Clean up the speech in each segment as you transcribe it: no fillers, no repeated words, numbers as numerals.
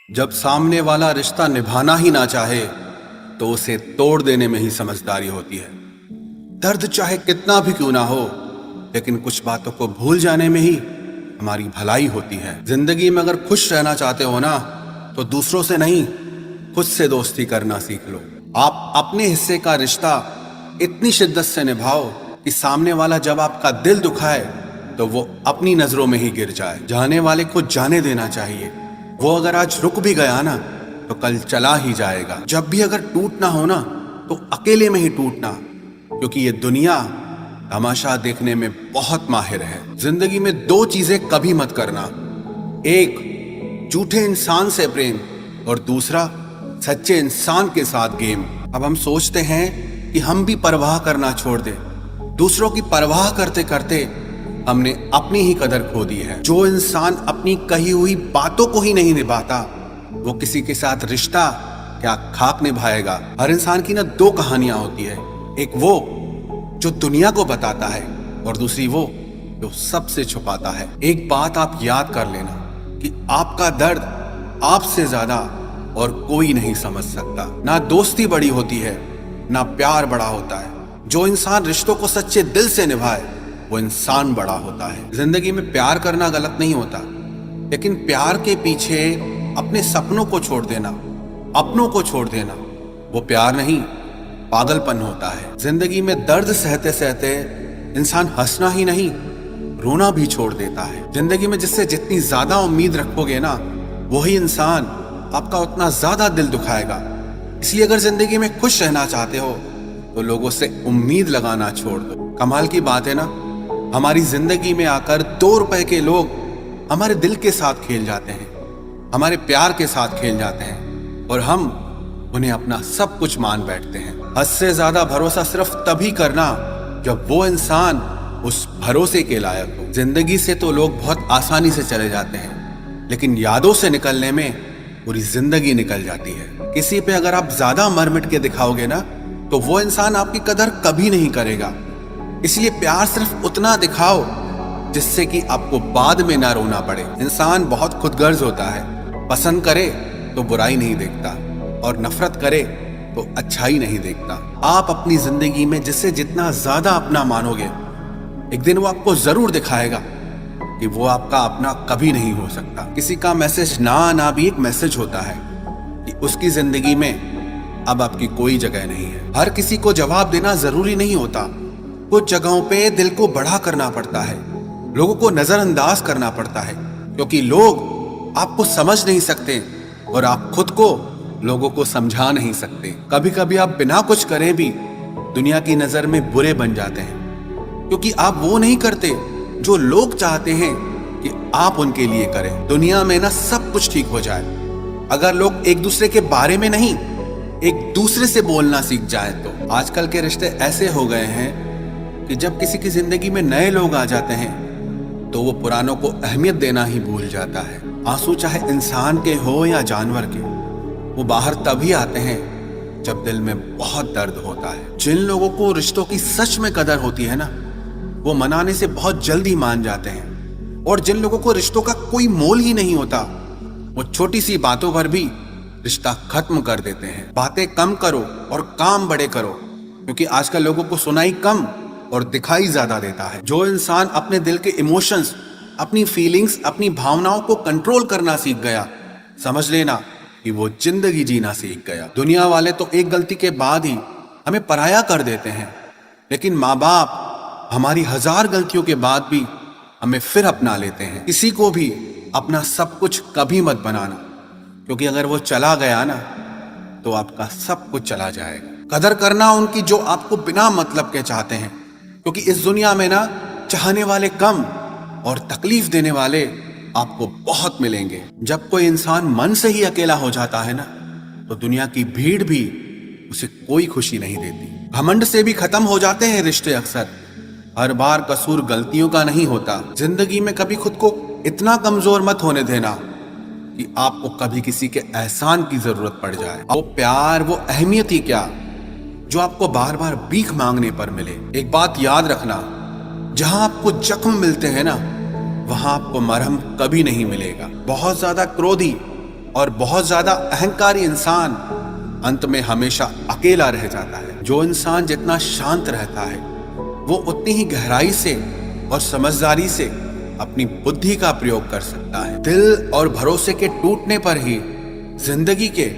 जब सामने वाला रिश्ता निभाना ही ना चाहे तो उसे तोड़ देने में ही समझदारी होती है। दर्द चाहे कितना भी क्यों ना हो, लेकिन कुछ बातों को भूल जाने में ही हमारी भलाई होती है। जिंदगी में अगर खुश रहना चाहते हो ना, तो दूसरों से नहीं, खुद से दोस्ती करना सीख लो। आप अपने हिस्से का रिश्ता इतनी शिद्दत से निभाओ कि सामने वाला जब आपका दिल दुखाए तो वो अपनी नजरों में ही गिर जाए। जाने वाले को जाने देना चाहिए। वो अगर आज रुक भी गया ना, तो कल चला ही जाएगा। जब भी अगर टूटना हो ना, तो अकेले में ही टूटना, क्योंकि ये दुनिया तमाशा देखने में बहुत माहिर है। जिंदगी में दो चीजें कभी मत करना, एक झूठे इंसान से प्रेम और दूसरा सच्चे इंसान के साथ गेम। अब हम सोचते हैं कि हम भी परवाह करना छोड़ दें। दूसरों की परवाह करते करते हमने अपनी ही कदर खो दी है। जो इंसान अपनी कही हुई बातों को ही नहीं निभाता, वो किसी के साथ रिश्ता क्या खाक निभाएगा। हर इंसान की ना दो कहानियां होती है, एक वो जो दुनिया को बताता है और दूसरी वो जो सबसे छुपाता है। एक बात आप याद कर लेना कि आपका दर्द आपसे ज्यादा और कोई नहीं समझ सकता। ना दोस्ती बड़ी होती है, ना प्यार बड़ा होता है। जो इंसान रिश्तों को सच्चे दिल से निभाए वो इंसान बड़ा होता है। जिंदगी में प्यार करना गलत नहीं होता, लेकिन प्यार के पीछे अपने सपनों को छोड़ देना, अपनों को छोड़ देना, वो प्यार नहीं, पागलपन होता है। जिंदगी में दर्द सहते सहते इंसान हंसना ही नहीं, रोना भी छोड़ देता है। जिंदगी में जिससे जितनी ज्यादा उम्मीद रखोगे ना, वही इंसान आपका उतना ज्यादा दिल दुखाएगा। इसलिए अगर जिंदगी में खुश रहना चाहते हो तो लोगों से उम्मीद लगाना छोड़ दो। कमाल की बात है ना, हमारी जिंदगी में आकर 2 रुपए के लोग हमारे दिल के साथ खेल जाते हैं, हमारे प्यार के साथ खेल जाते हैं, और हम उन्हें अपना सब कुछ मान बैठते हैं। हद से ज्यादा भरोसा सिर्फ तभी करना जब वो इंसान उस भरोसे के लायक हो। जिंदगी से तो लोग बहुत आसानी से चले जाते हैं, लेकिन यादों से निकलने में पूरी जिंदगी निकल जाती है। किसी पे अगर आप ज्यादा मर मिट के दिखाओगे ना, तो वो इंसान आपकी कदर कभी नहीं करेगा। इसलिए प्यार सिर्फ उतना दिखाओ जिससे कि आपको बाद में ना रोना पड़े। इंसान बहुत खुदगर्ज होता है, पसंद करे तो बुराई नहीं देखता और नफरत करे तो अच्छाई नहीं देखता। आप अपनी जिंदगी में जिससे जितना ज्यादा अपना मानोगे, एक दिन वो आपको जरूर दिखाएगा कि वो आपका अपना कभी नहीं हो सकता। किसी का मैसेज ना आना भी एक मैसेज होता है कि उसकी जिंदगी में अब आपकी कोई जगह नहीं है। हर किसी को जवाब देना जरूरी नहीं होता। कुछ जगहों पे दिल को बड़ा करना पड़ता है, लोगों को नजरअंदाज करना पड़ता है, क्योंकि लोग आपको समझ नहीं सकते और आप खुद को लोगों को समझा नहीं सकते। कभी कभी आप बिना कुछ करे भी दुनिया की नजर में बुरे बन जाते हैं, क्योंकि आप वो नहीं करते जो लोग चाहते हैं कि आप उनके लिए करें। दुनिया में ना सब कुछ ठीक हो जाए अगर लोग एक दूसरे के बारे में नहीं, एक दूसरे से बोलना सीख जाए तो। आजकल के रिश्ते ऐसे हो गए हैं कि जब किसी की जिंदगी में नए लोग आ जाते हैं तो वो पुरानों को अहमियत देना ही भूल जाता है। आंसू चाहे इंसान के हो या जानवर के, वो बाहर तभी आते हैं जब दिल में बहुत दर्द होता है। जिन लोगों को रिश्तों की सच में कदर होती है ना, वो मनाने से बहुत जल्दी मान जाते हैं, और जिन लोगों को रिश्तों का कोई मोल ही नहीं होता, वो छोटी सी बातों पर भी रिश्ता खत्म कर देते हैं। बातें कम करो और काम बड़े करो, क्योंकि आजकल लोगों को सुनाई कम और दिखाई ज्यादा देता है। जो इंसान अपने दिल के इमोशंस, अपनी फीलिंग्स, अपनी भावनाओं को कंट्रोल करना सीख गया, समझ लेना कि वो जिंदगी जीना सीख गया। दुनिया वाले तो एक गलती के बाद ही हमें पराया कर देते हैं, लेकिन माँ बाप हमारी 1000 गलतियों के बाद भी हमें फिर अपना लेते हैं। किसी को भी अपना सब कुछ कभी मत बनाना, क्योंकि अगर वो चला गया ना, तो आपका सब कुछ चला जाएगा। कदर करना उनकी जो आपको बिना मतलब के चाहते हैं, क्योंकि इस दुनिया में ना चाहने वाले कम और तकलीफ देने वाले आपको बहुत मिलेंगे। जब कोई इंसान मन से ही अकेला हो जाता है ना, तो दुनिया की भीड़ भी उसे कोई खुशी नहीं देती। घमंड से भी खत्म हो जाते हैं रिश्ते अक्सर। हर बार कसूर गलतियों का नहीं होता। जिंदगी में कभी खुद को इतना कमजोर मत होने देना कि आपको कभी किसी के एहसान की जरूरत पड़ जाए। वो प्यार, वो अहमियत ही क्या जो आपको बार बार भीख मांगने पर मिले। एक बात याद रखना, जहां आपको जख्म मिलते हैं ना, वहां आपको मरहम कभी नहीं मिलेगा। बहुत ज्यादा क्रोधी और बहुत ज्यादा अहंकारी इंसान अंत में हमेशा अकेला रह जाता है। जो इंसान जितना शांत रहता है वो उतनी ही गहराई से और समझदारी से अपनी बुद्धि का प्रयोग कर सकता है। दिल और भरोसे के टूटने पर ही जिंदगी के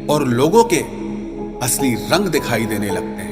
और लोगों के असली रंग दिखाई देने लगते हैं।